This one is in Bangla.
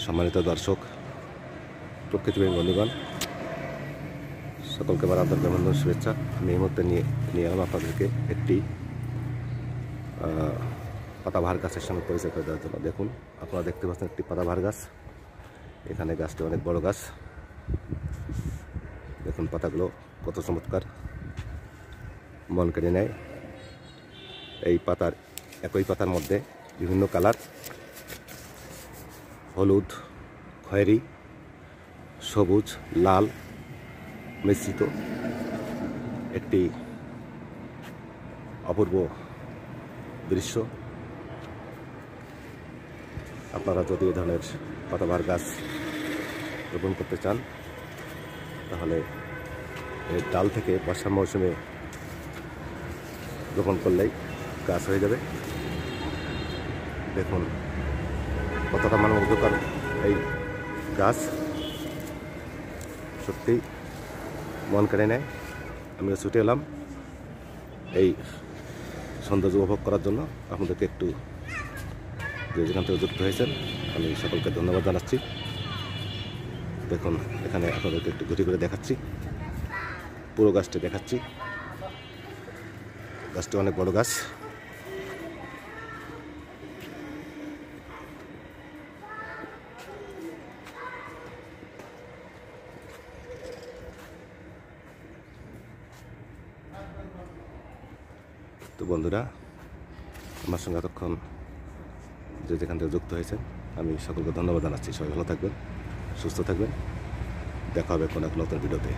সম্মানিত দর্শক, প্রকৃতিপ্রেমী বন্ধুগণ, সকলকে আমার আন্তরিক অভিনন্দন, শুভেচ্ছা। আমি এই মুহূর্তে নিয়ে এলাম আপনাদেরকে একটি পাতাবাহার গাছের সঙ্গে পরিচয় করে দেওয়ার জন্য। দেখুন, আপনারা দেখতে পাচ্ছেন একটি পাতাবাহার গাছ। এখানে গাছটি অনেক বড় গাছ। দেখুন পাতাগুলো কত চমৎকার, মন কেড়ে নেয়। এই একই পাতার মধ্যে বিভিন্ন কালার, হলুদ, খয়েরি, সবুজ, লাল মিশ্রিত একটি অপূর্ব দৃশ্য। আপনারা যদি এই ধরনের পাতাবাহার গাছ রোপণ করতে চান, তাহলে এর ডাল থেকে বর্ষার মৌসুমে রোপণ করলেই গাছ হয়ে যাবে। দেখুন কতটা মনোমুগ্ধকর এই গাছ, সত্যি মন কেড়ে নেয়। আমিও ছুটে এলাম এই সৌন্দর্য উপভোগ করার জন্য। আপনাদেরকে একটু যেখান থেকে যুক্ত হয়েছেন, আমি সকলকে ধন্যবাদ জানাচ্ছি। দেখুন এখানে আপনাদেরকে একটু ঘুরে ঘুরে দেখাচ্ছি, পুরো গাছটি দেখাচ্ছি। গাছটি অনেক বড় গাছ। তো বন্ধুরা, আমার সঙ্গে এতক্ষণ যেখান থেকে যুক্ত হয়েছেন, আমি সকলকে ধন্যবাদ জানাচ্ছি। সবাই ভালো থাকবেন, সুস্থ থাকবেন। দেখা হবে কোনো এক নতুন ভিডিওতে।